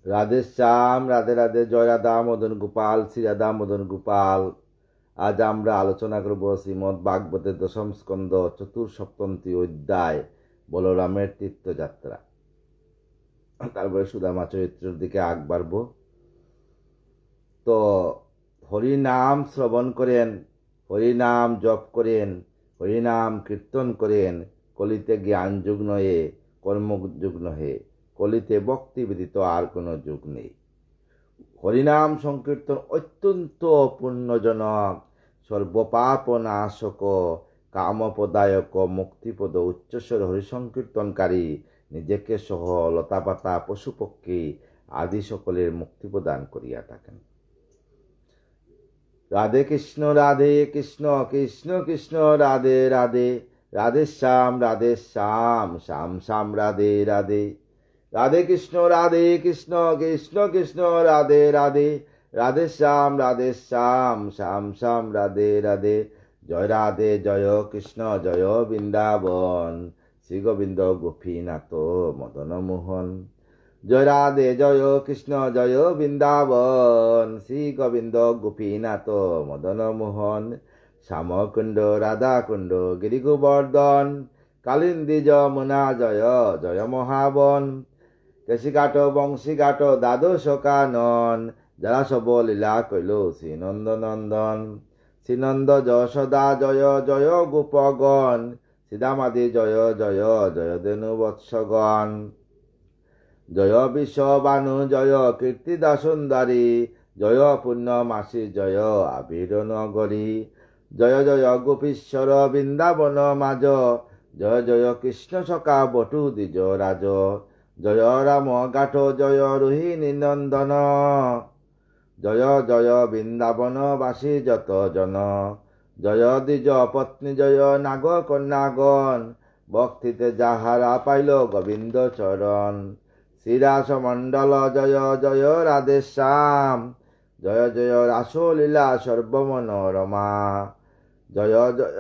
রাধে শ্যাম, রাধে রাধে, জয় রাধা মদন গোপাল, শ্রী রাধা মদন গোপাল। আজ আমরা আলোচনা করব শ্রীমদ্ ভাগবতের দশম স্কন্ধ চতুর্সপ্তমী অধ্যায় বলরামের তীর্থযাত্রা। তারপরে সুদামা চরিত্রের দিকে আগ বাড়ব। তো হরিনাম শ্রবণ করেন, হরিনাম জপ করেন, হরিনাম কীর্তন করেন। কলিতে জ্ঞান যুগ নহে, কর্মযুগ নহে, কলিতে ভক্তি ব্যতীত আর কোনো যুগ নেই। হরিনাম সংকীর্তন অত্যন্ত পুণ্যজনক, সর্বপাপ নাশক, কামপদায়ক, মুক্তিপদ। উচ্চস্বর হরিসংকীর্তনকারী নিজেকে সহ লতাপাতা পশুপক্ষী আদি সকলের মুক্তি প্রদান করিয়া থাকেন। রাধে কৃষ্ণ রাধে কৃষ্ণ, কৃষ্ণ কৃষ্ণ রাধে রাধে, রাধে শ্যাম শ্যাম শ্যাম রাধে রাধে। রাধে কৃষ্ণ কৃষ্ণ কৃষ্ণ রাধে রাধে, রাধে শ্যাম শ্যাম শ্যাম রাধে রাধে। জয় রাধে জয় কৃষ্ণ জয় বৃন্দাবন, শ্রী গোবিন্দ গোপীনাথ মদন মোহন। জয় রাধে জয় কৃষ্ণ জয় বৃন্দাবন, শ্রী গোবিন্দ গোপীনাথ মদন মোহন। শ্যামকুণ্ড রাধাকুণ্ড গিরি গোবর্ধন, কালিন্দী যমুনা জয় জয় মহাবন। কেশিঘাট বংশীঘাট দ্বাদশ কানন, যারা সব লীলা কইল শ্রীনন্দ নন্দন। শ্রীনন্দ যশোদা জয় জয় গোপগণ, শ্রীদামাদি জয় জয় জয় ধনু বৎসগণ। জয় বিশ্ববানু জয় কীর্তিদা সুন্দরী, জয় পূর্ণমাসী জয় আবির নগরী। জয় জয় গোপীশ্বর বৃন্দাবন মাজ, জয় জয় কৃষ্ণ সখা বটু দ্বিজ রাজ। জয় রাম গাঠ জয় রোহিণী নন্দন, জয় জয় বৃন্দাবনবাসী যত জন। জয় দ্বিজ পত্নী জয় নাগ কন্যাগণ, ভক্তিতে যাহারা পাইল গোবিন্দ চরণ। শ্রীরাস মণ্ডল জয় জয় রাধে শ্যাম, জয় জয় রাসলীলা সর্বমনোরমা। জয় জয়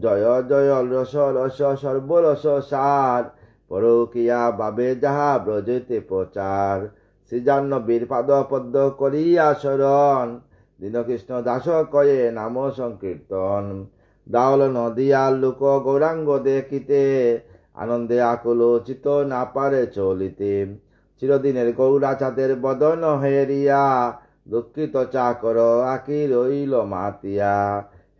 জয় জয় রস রস সর্বরস সার, পরকিয়া বাবে যাহা ব্রজেতে প্রচার। শ্রীজাহ্নবীর পাদ পদ্ম করিয়া শরণ, দীনকৃষ্ণ দাস কয়ে নাম সংকীর্তন। দাওল নদিয়া লোক গৌরাঙ্গ দেখিতে, আনন্দে আকুল চিত না পারে চলিতে। চিরদিনের গৌরাচাঁদের বদন হেরিয়া, দুঃখিত চাকর আকি রইল মাতিয়া।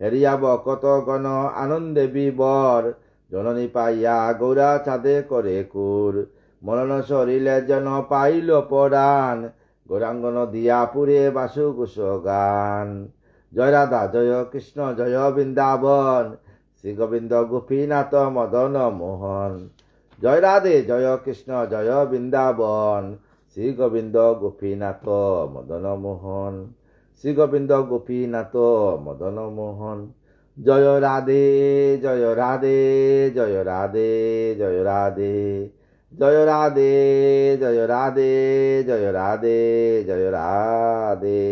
হেরিয়া বকত গণ আনন্দে বিবর, জননী পাইয়া গৌরা চাঁদে করে কুর। মনন সরিলে যেন পাইল পরাণ, গৌরাঙ্গ নদিয়া পুরে বাসুকুশ গান। জয় রাধা জয় কৃষ্ণ জয় বৃন্দাবন, শ্রী গোবিন্দ গোপীনাথ মদন মোহন। জয় রাধে জয় কৃষ্ণ জয় বৃন্দাবন, শ্রী গোবিন্দ গোপীনাথ মদন মোহন। শ্রী গোবিন্দ গোপীনাথ মদন মোহন। জয় রাধে জয় রাধে জয় রাধে জয় রাধে, জয় রাধে জয় রাধে জয় রাধে জয় রাধে,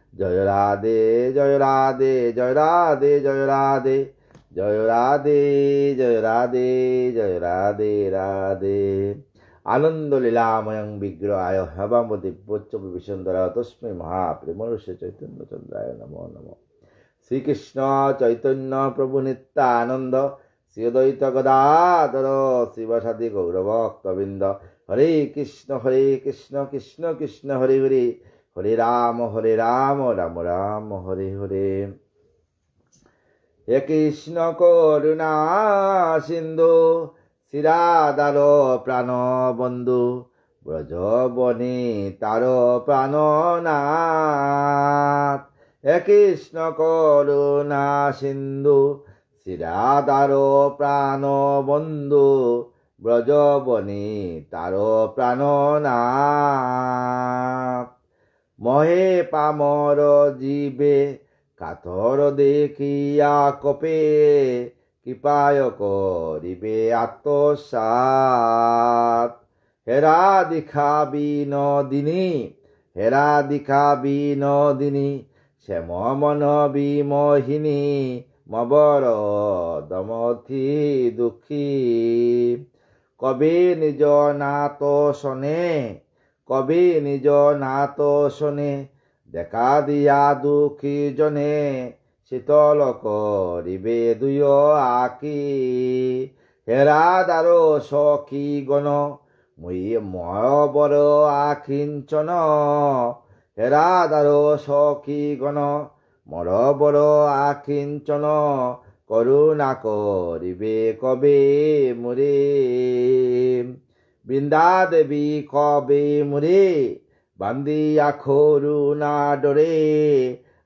জয় রাধে জয় রাধে জয় রাধে জয় রাধে, জয় রাধে জয় রাধে জয় রাধে রাধে। আনন্দ লীলাময়ং বিগ্রহায় হেবাম দিব্যোচ্চ বিভীষণধরা তস্মৈ মহাপ্রেমরূষে চৈতন্য চন্দ্রায় নমো নমঃ। শ্রীকৃষ্ণ চৈতন্য প্রভু নিত্যানন্দ, শ্রী অদ্বৈত গদাধর শিবসাদি গৌরভক্তবৃন্দ। হরে কৃষ্ণ কৃষ্ণ কৃষ্ণ হরে হরে, হরে রাম রাম রাম হরে হরে। হে কৃষ্ণ করুণা সিন্ধু, শ্রীরাধার প্রাণ বন্ধু, ব্রজবনে তার প্রাণনাথ। হে কৃষ্ণ করুণা সিন্ধু, শ্রীরাধার প্রাণ বন্ধু, ব্রজবনে তার প্রাণনাথ। মহে পামর জীবে কাতর দেখিয়া কপে, কৃপায় করিবে আত্মসাৎ। হেরা দীক্ষা বিনোদিনী, হেরা দীক্ষা বিনোদিনী, শ্যাম মন বিমোহিনী, মবর দমথি দুঃখী। কবে নিজ নাত শোনে, কবে নিজ নাত শোনে, দেখা দিয়া দুঃখী জনে, শীতল করিবে দুয় আকি। হেরা দারো সখী গণ, ময় বড় আখিঞ্চন, হেরা দারো সখী গণ, মর বড় আখিঞ্চন, করুণা করিবে কবে মুরে। বৃন্দা দেবী কবে মুরে, বান্দিয়া করুণা ডরে,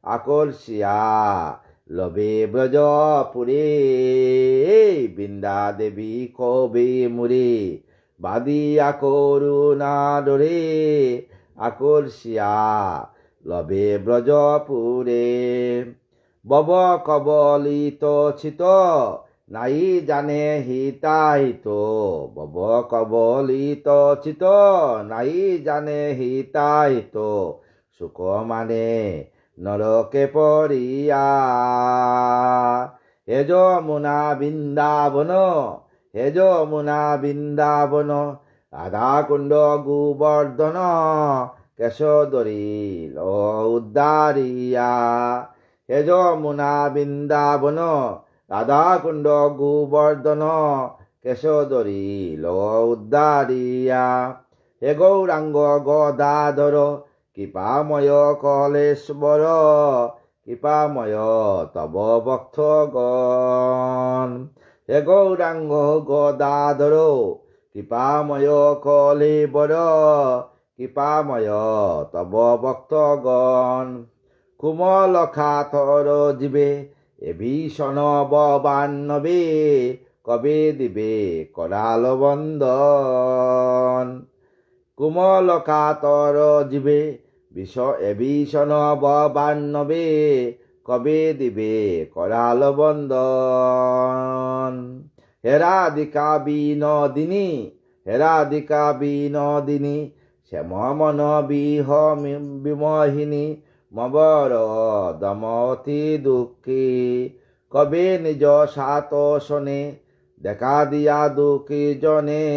আকর্ষিয়া লবে ব্রজপুরে। বৃন্দা দেবী কবে মুরে, বাদিয়া করুণা ডরে, আকর্ষিয়া লবে ব্রজপুরে। বব কবলিত ছিত, নাই জানে হিতাহিত, বব কবলিত চিত, নাই জানে হিতাহিত, সুখ মানে নরকে পড়িয়া। হে যমুনা বৃন্দাবন, হে যমুনা বৃন্দাবন, রাধা কুণ্ড গোবর্ধন, কেশদরীল উদ্দারিয়া। হে যমুনা বৃন্দাবন, রাধা কুণ্ড গোবর্ধন, কেশদরীল উদ্দারিয়া। হে গৌরাঙ্গ গদাধর, কৃপাময় কলেশ্বর, কৃপাময় তব ভক্তগণ। হে গৌরাঙ্গ গদাধর, কৃপাময় কলেবর, কৃপাময় তব ভক্তগণ। কুমল খাথর জীবে, এ ভীষণ ববান্নবে, কবে দিবে করাল বন্দন। কুমল কাতর জীবে, এ ভীষণ ববান্নবে, কবে দিবে করাল বন্দন। হেরাধিকা বিনোদিনী, হেরাধিকা বিনোদিনী, শ্যাম মন বিমোহিনী, মবর দমতি দুঃখী। কবে নিজ সাত শোনে, দেখা দিয়া দুঃখী জনে,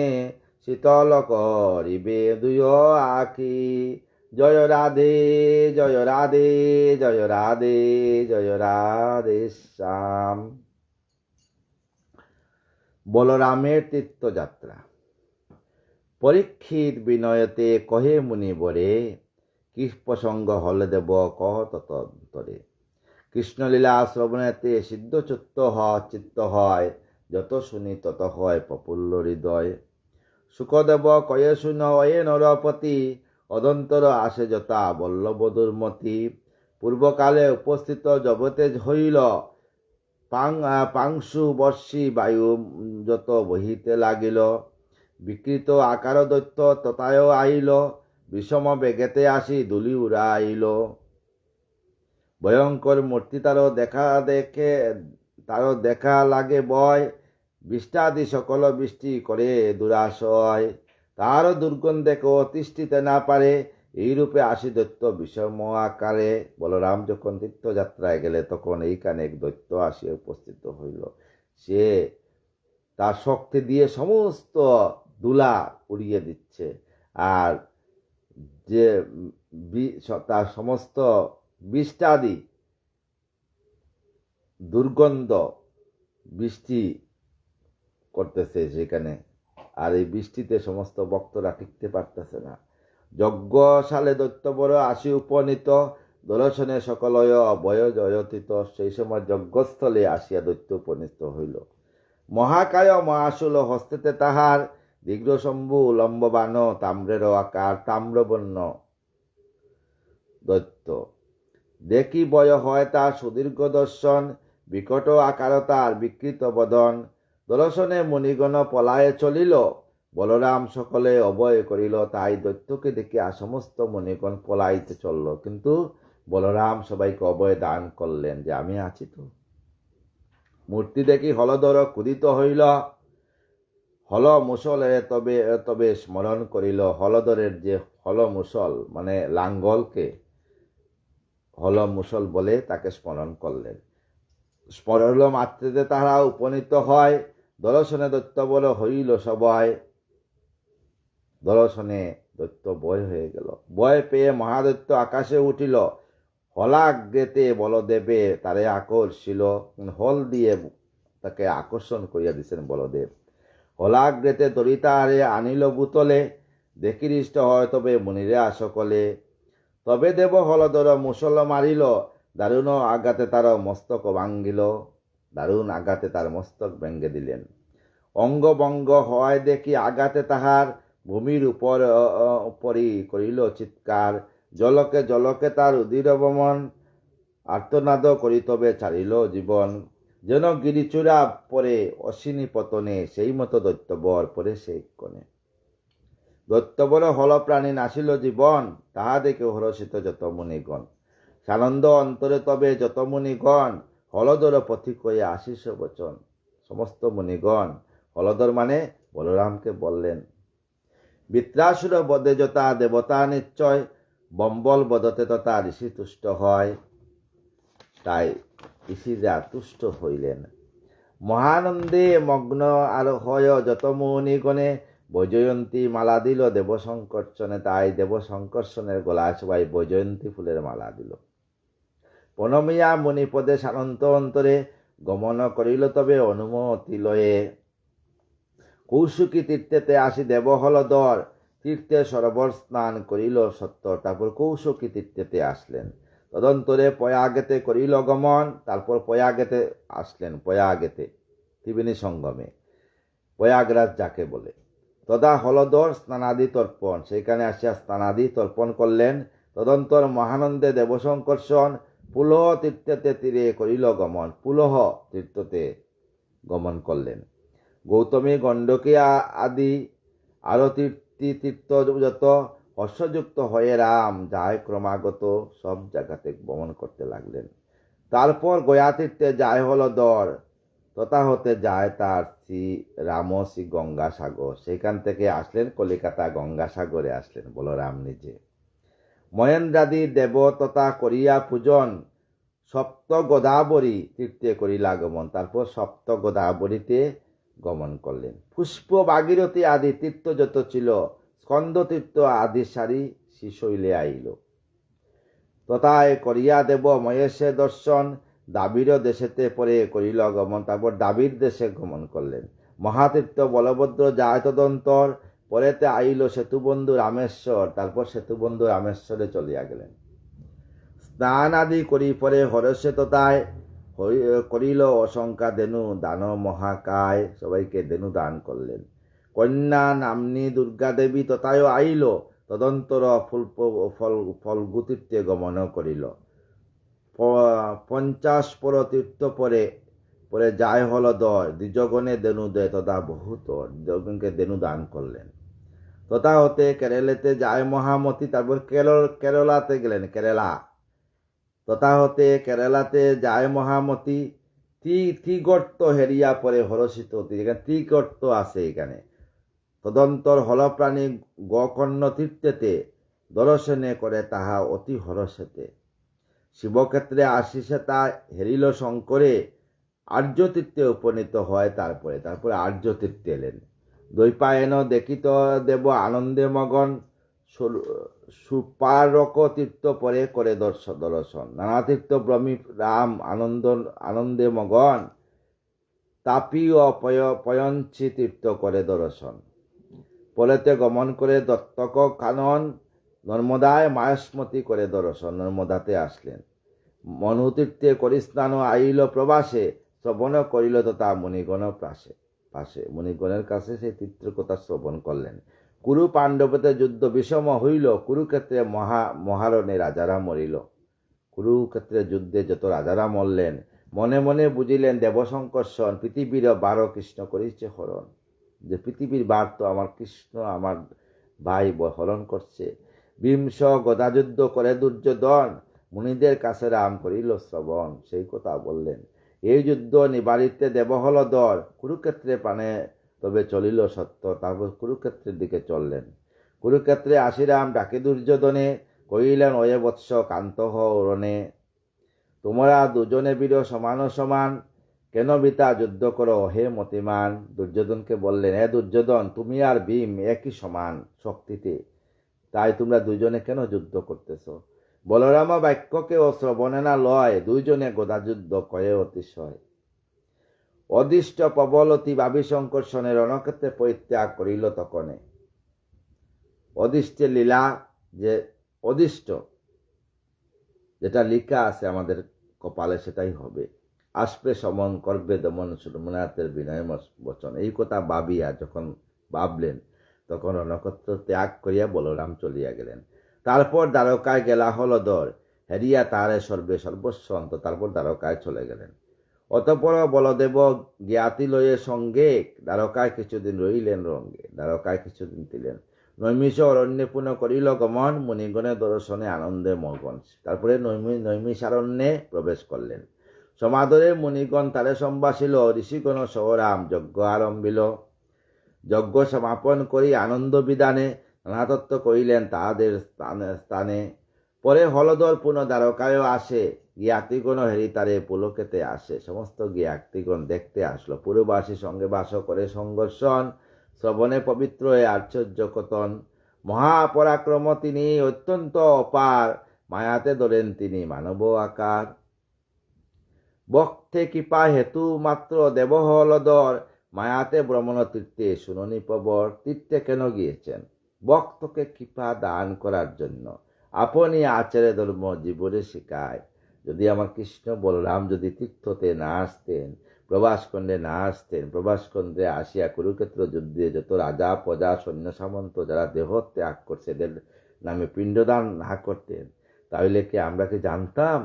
শীতল করিবে দুয় আখি। জয় রাধে, জয় রাধে, জয় রাধে, জয় রাধে শ্যাম। বলরামের তীর্থযাত্রা। পরীক্ষিত বিনয়তে কহে মুনিবরে, কি প্রসঙ্গ হলে দেব কহ ততন্তরে। কৃষ্ণলীলা শ্রবণেতে সিদ্ধ চিত্ত হয়, যত শুনি তত হয় প্রফুল্ল হৃদয়। সুখদেব কয়ে শুন এ নরপতি, অদন্তর আসে যথা বল্লভ দুর্মতি। পূর্বকালে উপস্থিত জগতে হইল, পাংশু বর্ষী বায়ু যত বহিতে লাগিল। বিকৃত আকার দৈত্য তথায় আইল, বিষম বেগেতে আসি ধুলি উড়াইল। ভয়ঙ্কর মূর্তি তার দেখা লাগে ভয়, বৃষ্টাদি সকল বৃষ্টি করে দুরাশয়। তার দুর্গন্ধে কেউ তিষ্ঠিতে না পারে, এইরূপে আসি দৈত্য বিষম আকারে। বলরাম যখন তীর্থযাত্রায় গেলে তখন এইখানে এক দৈত্য আসিয়া উপস্থিত হইল। সে তার শক্তি দিয়ে সমস্ত ধুলা উড়িয়ে দিচ্ছে, আর যে তার সমস্ত বৃষ্টাদি দুর্গন্ধ বৃষ্টি করতেছে সেখানে। আর এই বৃষ্টিতে সমস্ত ভক্তরা টিকতে পারতেছে না। যজ্ঞশালে দৈত্যবর আসি উপনীত, দর্শনে সকলয় অভয় জয়তীত। সেই সময় যজ্ঞস্থলে আসিয়া দৈত্য উপনীত হইল। মহাকায় মহাশুল, হস্তেতে তাহার দীর্ঘশম্ভু লম্ববান, তাম্রের আকার তাম্রবর্ণ দৈত্য। দেখি বয় হয় তার সুদীর্ঘ দর্শন, বিকট আকার তার বিকৃত বদন। দর্শনে মুনিগণ পলায়ে চলিল, বলরাম সকলে অভয় করিল। তাই দৈত্যকে দেখিয়া সমস্ত মুনিগণ পলাইতে চলল, কিন্তু বলরাম সবাইকে অভয় দান করলেন যে আমি আছি তো। মূর্তি দেখি হলধর ক্ষুদিত হইল, হল মুসলে তবে স্মরণ করিল। হলধরের যে হল মুসল মানে লাঙ্গলকে হল মুসল বলে তাকে স্মরণ করলেন। স্মরণ মাত্রেতে তাহারা উপনীত হয়, দর্শনে দৈত্যবল হইল সবাই। দর্শনে দৈত্য ভয় হয়ে গেল। ভয় পেয়ে মহাদৈত্য আকাশে উঠিল। হলাগ্রেতে বলদেবে তারে আকর্ষিল, হল দিয়ে তাকে আকর্ষণ করিয়া দিছেন বলদেব। হলাগ্রেতে দরিতারে আনিল ভূতলে, দেখি হৃষ্ট হয় তবে মুনিরা সকলে। তবে দেব হলদর মুসল মারিল, দারুণ আঘাতে তার মস্তক ভাঙ্গিল। দারুণ আঘাতে তার মস্তক ভেঙ্গে দিলেন। অঙ্গভঙ্গ হয় দেখি আঘাতে তাহার, ভূমির উপরই করিল চিৎকার। জলকে জলকে তার উদির বমন, আর্তনাদ করি তবে ছাড়িল জীবন। যেন গিরিচূড়া পরে অশ্বিনী পতনে, সেই মতো দৈত্যবর পরে সেই কোণে। দৈত্যবর হল প্রাণী নাশিল জীবন, তাহা দেখে হরষিত যত মুনিগণ। সানন্দ অন্তরে তবে যত মুনিগণ, হলদর পথিক হয়ে আশিস বচন। সমস্ত মুনিগণ হলদর মানে বলরামকে বললেন, বৃত্রাসুর বদে যথা দেবতা নিশ্চয়, বম্বল বদতে তথা ঋষি তুষ্ট হয়। তাই ঋষিরা তুষ্ট হইলেন। মহানন্দে মগ্ন আর হয় যত মুনিগণে, বৈজয়ন্তী মালা দিল দেবশঙ্কর্ষণে। তাই দেবশঙ্কর্ষণের গলায় সবাই বৈজয়ন্তী ফুলের মালা দিল। প্রণমিয়া মুনিপদে সানন্ত অন্তরে, গমন করিল তবে অনুমতি লয়ে। কৌশিকী তীর্থেতে আসি দেব হলদর, তীর্থে সরোবর স্নান করিল সত্য। তারপর কৌশিকী তীর্থেতে আসলেন। তদন্তরে প্রয়াগেতে করিল গমন, তারপর প্রয়াগেতে আসলেন। প্রয়াগেতে ত্রিবেণী সঙ্গমে, প্রয়াগরাজ যাকে বলে। তদা হলদর স্নানাদি তর্পণ, সেখানে আসিয়া স্নানাদি তর্পণ করলেন। তদন্তর মহানন্দে দেবশঙ্কর্ষণ, পুলহ তীর্থেতে তীরে করিল গমন। পুলহ তীর্থতে গমন করলেন। গৌতমী গণ্ডকী আদি আরো তীর্থ যত, হর্ষযুক্ত হয়ে রাম যায় ক্রমাগত সব জায়গাতে ভ্রমণ করতে লাগলেন। তারপর গয়া তীর্থে যায় হলদর, তথা হতে যায় তার শ্রী রাম শ্রী গঙ্গাসাগর। সেখান থেকে আসলেন কলিকাতা, গঙ্গাসাগরে আসলেন বলরাম নিজে। মহেন্দ্রাদি দেব তথা করিয়া পূজন, সপ্ত গোদাবরী তীর্থে করিলা গমন। তারপর সপ্ত গোদাবরীতে গমন করলেন। পুষ্প ভাগীরথী আদি তীর্থ যত ছিল, স্কন্দ তীর্থ আদি সারি শিশৈলে আইল। তথায় করিয়া দেব মহেশে দর্শন, দাবির দেশেতে পরে করিল গমন। তারপর দাবির দেশে গমন করলেন। মহাতীর্থ বলভদ্র যায় তদন্তর, পরেতে আইল সেতুবন্ধু রামেশ্বর। তারপর সেতুবন্ধু রামেশ্বরে চলিয়া গেলেন। স্নান আদি করি পরে হরষে তথায় করিল অসংখ্যা দেনু দান মহাকায়। সবাইকে দেনু দান করলেন। কন্যা নামনি দুর্গা দেবী তথায় আইল, তদন্তর ফলগুতীর্থে গমন করিল। 50 পর তীর্থ পরে পরে যায় হলদর, দ্বিজগণে দেনু দেয় তথা বহুত, দ্বিজগণকে দেনু দান করলেন। তথা হতে কেরলেতে যায় মহামতি। তারপর কেরলাতে গেলেন, কেরালা। তথা হতে কেরালাতে যায় মহামতি। ত্রিগর্ত হেরিয়া পরে হরষিত, এখানে ত্রিগর্ত আছে এখানে। তদন্তর হলপ্রাণী গকর্ণ তীর্থেতে, দর্শনে করে তাহা অতি হরষেতে। শিবক্ষেত্রে আসিসে তা হেরিল শঙ্করে, আর্য তীর্থে উপনীত হয়। তারপরে আর্য তীর্থে এলেন। দ্বৈপায়ন দেখিত দেব আনন্দে মগন, সুপারক তীর্থ পরে করে দর্শন। নানা তীর্থ ব্রহ্মী রাম আনন্দে মগন, তাপি ও পয়ঞ্চি তীর্থ করে দর্শন। পরেতে গমন করে দত্তক কানন, নর্মদায় মায়স্মতি করে দর্শন। নর্মদাতে আসলেন। মনুতীর্থে করি স্নান আইল প্রবাসে, শ্রবণ করিল তথা মুনিগণ পাশে। মুনিগণের কাছে সেই তীর্থের কথা শ্রবণ করলেন। কুরু পাণ্ডবতে যুদ্ধ বিষম হইল, কুরুক্ষেত্রে মহারণে রাজারা মরিল। কুরুক্ষেত্রে যুদ্ধে যত রাজারা মরলেন, মনে মনে বুঝিলেন দেবশঙ্কর্ষণ, পৃথিবীর 12 কৃষ্ণ করিছে হরণ। যে পৃথিবীর 12 তো আমার কৃষ্ণ, আমার ভাই হরণ করছে। বিংশ গদাযুদ্ধ করে দুর্যোধন, মুনিদের কাছে রাম করিল শ্রবণ। সেই কথা বললেন। এই যুদ্ধ নিবারিতে দেব হলদর, কুরুক্ষেত্রে প্রাণে তবে চলিল সত্য। তারপর কুরুক্ষেত্রের দিকে চললেন। কুরুক্ষেত্রে আসিরাম ডাকে দুর্যোধনে, কহিলেন ওয়ে বৎস কান্ত হরণে। তোমরা দুজনে বীর সমান সমান, কেন বৃথা যুদ্ধ করো হে মতিমান? দুর্যোধনকে বললেন, হে দুর্যোধন, তুমি আর ভীম একই সমান শক্তিতে, তাই তোমরা দুইজনে কেন যুদ্ধ করতেছ? বলরাম বাক্যকে শ্রবণে না লয়, দুইজনে গদাযুদ্ধ করে অতিশয়। অদিষ্ট প্রবলতি ভাবি সংকর্ষণের রণক্ষেত্রে পরিত্যাগ করিল তখনে। অদিষ্টের লীলা, যে অদিষ্ট যেটা লিখা আছে আমাদের কপালে সেটাই হবে। আসবে সমন করবে দমন সুরমনাথের বিনয় বচন। এই কথা ভাবিয়া যখন ভাবলেন, তখন রণক্ষেত্র ত্যাগ করিয়া বলরাম চলিয়া গেলেন। তারপর দ্বারকায় গেলা হলধর, হেরিয়া তারে সর্বস্ব অন্ত, তারপর দ্বারকায় চলে গেলেন। অতঃপর বলদেব জ্ঞাতি লয়ে সঙ্গে দ্বারকায় কিছুদিন রইলেন রঙ্গে, দ্বারকায় কিছুদিন ছিলেন। নৈমিষ অরণ্যে পুনঃ করিল গমন, মুনিগণের দর্শনে আনন্দে মগন। তারপরে নৈমিষারণ্যে প্রবেশ করলেন। সমাদরে মুনিগণ তারে সম্ভাষিল, ঋষিগণ সহরাম যজ্ঞ আরম্ভিল। যজ্ঞ সমাপন করি আনন্দ বিধানে নানাতত্ত্ব করিলেন তাহাদের স্থানে। পরে হলধর পুনঃ দ্বারকায় আসে, জ্ঞাতিগণ হেরি তারে পুলকেতে আসে। সমস্ত জ্ঞাতিগণ দেখতে আসলো। পুরবাসী সঙ্গে বাস করে সংঘর্ষণ, শ্রবণে পবিত্র এ আশ্চর্য কথন। মহাপরাক্রম তিনি, অত্যন্ত অপার, মায়াতে ধরেন তিনি মানব আকার। বক্তে কৃপা হেতু মাত্র দেব হলধর, মায়াতে ভ্রমণ তীর্থে শুননি প্রবর। তীর্থে কেন গিয়েছেন? ভক্তকে কৃপা দান করার জন্য। আপনি আচারে ধর্ম জীবনে শিখায়। যদি আমার কৃষ্ণ বলরাম যদি তীর্থতে না আসতেন, প্রভাসখণ্ডে না আসতেন, প্রভাসখণ্ডে আসিয়া কুরুক্ষেত্র যুদ্ধে যত রাজা প্রজা সৈন্য সামন্ত যারা দেহ ত্যাগ করছে এদের নামে পিণ্ডদান না করতেন, তাহলে কি আমরা কি জানতাম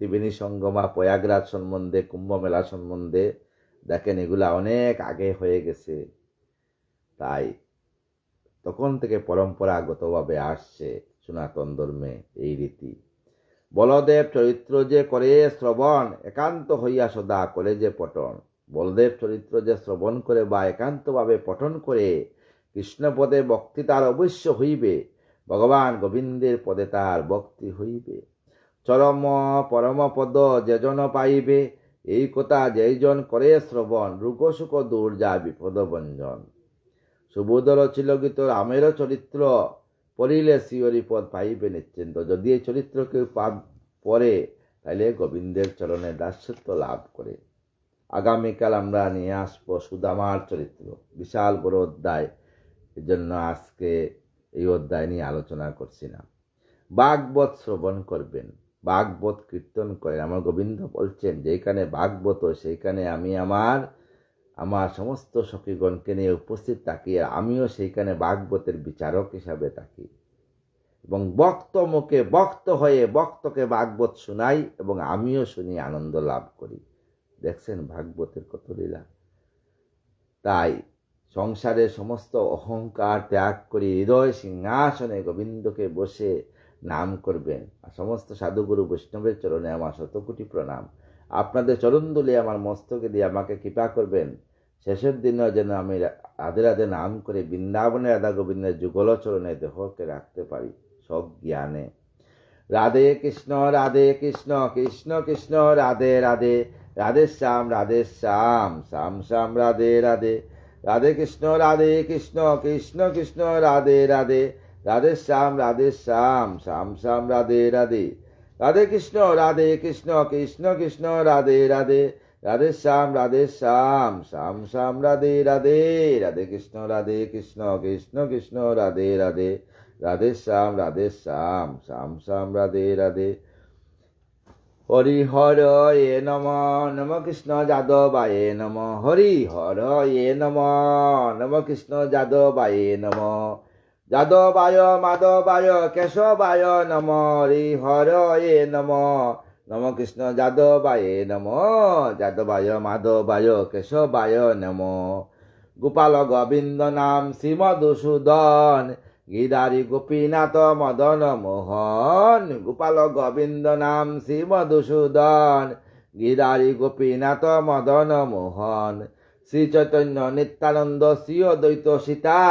ত্রিবেণী সঙ্গমা, প্রয়াগরাজ সম্বন্ধে, কুম্ভ মেলা সম্বন্ধে? দেখেন, এগুলা অনেক আগে হয়ে গেছে। তাই তখন থেকে পরম্পরাগতভাবে আসছে সনাতন ধর্মে এই রীতি। বলদেব চরিত্র যে করে শ্রবণ, একান্ত হইয়া সদা করে যে পঠন। বলদেব চরিত্র যে শ্রবণ করে বা একান্তভাবে পঠন করে, কৃষ্ণপদে ভক্তি তার অবশ্য হইবে, ভগবান গোবিন্দের পদে তার ভক্তি হইবে। চরম পরম পদ যেজন পাইবে, এই কথা যেইজন করে শ্রবণ, রোগ সুখ দূর যা বিপদ ভঞ্জন। সুবোধর ছিল গীত রামের চরিত্র, পড়িলে শিহরি পদ পাইবে নিশ্চিন্ত। যদি এই চরিত্র কেউ পড়ে, তাহলে গোবিন্দের চরণে দাসত্ব লাভ করে। আগামীকাল আমরা নিয়ে আসবো সুদামার চরিত্র, বিশাল বড় অধ্যায়। এর জন্য আজকে এই অধ্যায় নিয়ে আলোচনা করছি না। ভাগবত শ্রবণ করবেন, ভাগবত কীর্তন করেন। আমার গোবিন্দ বলছেন যেখানে ভাগবত সেইখানে আমি আমার সমস্ত সখীগণকে নিয়ে উপস্থিত থাকি, আর আমিও সেইখানে ভাগবতের বিচারক হিসাবে থাকি এবং বক্ত মুখে বক্ত হয়ে বক্তকে ভাগবত শুনাই এবং আমিও শুনি, আনন্দ লাভ করি। দেখছেন ভাগবতের কত লীলা। তাই সংসারের সমস্ত অহংকার ত্যাগ করে হৃদয় সিংহাসনে গোবিন্দকে বসে নাম করবেন। আর সমস্ত সাধুগুরু বৈষ্ণবের চরণে আমার শতকোটি প্রণাম। আপনাদের চরণধুলি আমার মস্তকে দিয়ে আমাকে কৃপা করবেন, শেষের দিনও যেন আমি রাধে রাধে নাম করে বৃন্দাবনে রাধা গোবিন্দের যুগল চরণে দেহকে রাখতে পারি সব জ্ঞানে। রাধে কৃষ্ণ কৃষ্ণ কৃষ্ণ রাধে রাধে, রাধে শ্যাম শ্যাম শ্যাম রাধে রাধে। রাধে কৃষ্ণ কৃষ্ণ কৃষ্ণ রাধে রাধে, রাধে শ্যাম শ্যাম শ্যাম রাধে রাধে। রাধে কৃষ্ণ কৃষ্ণ কৃষ্ণ রাধে রাধে, রাধে শ্যাম শ্যাম শ্যাম রাধে রাধে। রাধে কৃষ্ণ কৃষ্ণ কৃষ্ণ রাধে রাধে, রাধে শ্যাম শ্যাম শ্যাম রাধে রাধে। হরি হর এ নম, নম কৃষ্ণ যাদবায়ে নম। হরি হর এ নম, নম কৃষ্ণ যাদবায়ে নম। যাদবায় মাধবায় কেশবায় নম। হরি হর এ নম, নম কৃষ্ণ যাদবায়ে নম। যাদবায় মাধবায় কেশবায় নম। গোপাল গোবিন্দ নাম শ্রী মধুসূদন, গিরিধারী গোপীনাথ মদন মোহন। গোপাল গোবিন্দ নাম শ্রী মধুসূদন, গিরিধারী গোপীনাথ মদন মোহন। শ্রী চৈতন্য নিত্যানন্দ শ্রী অদ্বৈত সীতা,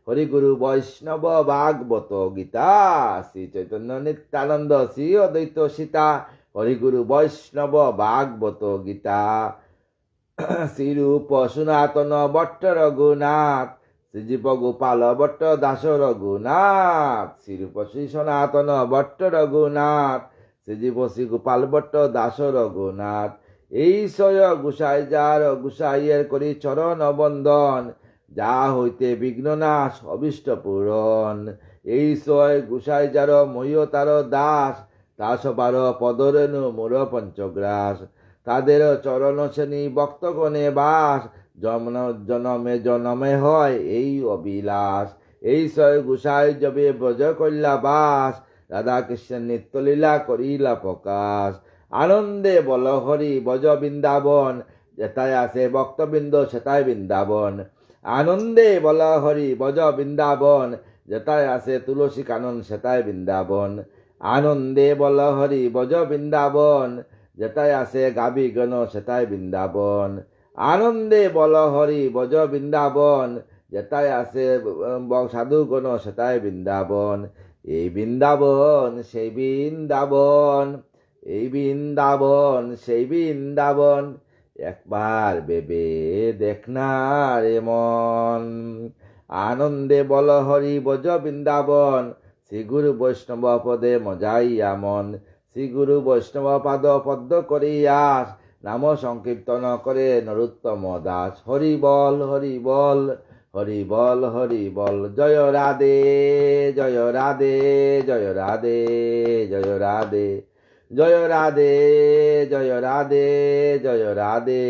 হরি গুরু বৈষ্ণব ভাগবত গীতা। শ্রী চৈতন্য নিত্যানন্দ শ্রী অদ্বৈত সীতা, হরি গুরু বৈষ্ণব ভাগবত গীতা। শ্রীরূপ সনাতন ভট্ট রঘুনাথ, শ্রীজীব গোপাল ভট্ট দাস রঘুনাথ, শ্রীরূপ শ্রী সনাতন ভট্ট রঘুনাথ, শ্রীজীব শ্রী গোপাল ভট্ট দাস রঘুনাথ। এই সয় গুসাই যার গুসাইয়ের করি চরণ বন্দন, যা হইতে বিঘ্ন নাশ অবিষ্ট পূরণ। এই সয় গুসাই যার মহীয় তার দাস, তা সবার পদরেণু মোর পঞ্চগ্রাস। তাদের চরণ শ্রেণী ভক্তগণে বাস, জনমে জনমে হয় এই অবিলাস। এই সয় গুসাই যবে ব্রজ কল্যা বাস, রাধা কৃষ্ণের নিত্যলীলা করিলা প্রকাশ। আনন্দে বল হরি বজ বৃন্দাবন, যেথায় আছে ভক্তবৃন্দ সেটাই বৃন্দাবন। আনন্দে বল হরি বজ বৃন্দাবন, যেথায় আছে তুলসী কানন সেটাই বৃন্দাবন। আনন্দে বল হরি বজ বৃন্দাবন, যেটাই আছে গাবি গণ সেটাই বৃন্দাবন। আনন্দে বল হরি বজ বৃন্দাবন, যেটাই আছে সাধুগণ সেটাই বৃন্দাবন। এই বৃন্দাবন সেই বৃন্দাবন, এই বৃন্দাবন সেই বৃন্দাবন, একবার ভেবে দেখ না রে মন। আনন্দে বল হরি বজ বৃন্দাবন, শ্রী গুরু বৈষ্ণব পদে মজাইয়া মন। শ্রী গুরু বৈষ্ণব পাদ পদ্ম করিয়াস, নাম সংকীর্তন করে নরোত্তম দাস। হরি বল হরি বল, হরি বল হরি বল। জয় রাধে জয় রাধে জয় রাধে জয় রাধে, জয় রাধে জয় রাধে জয় রাধে।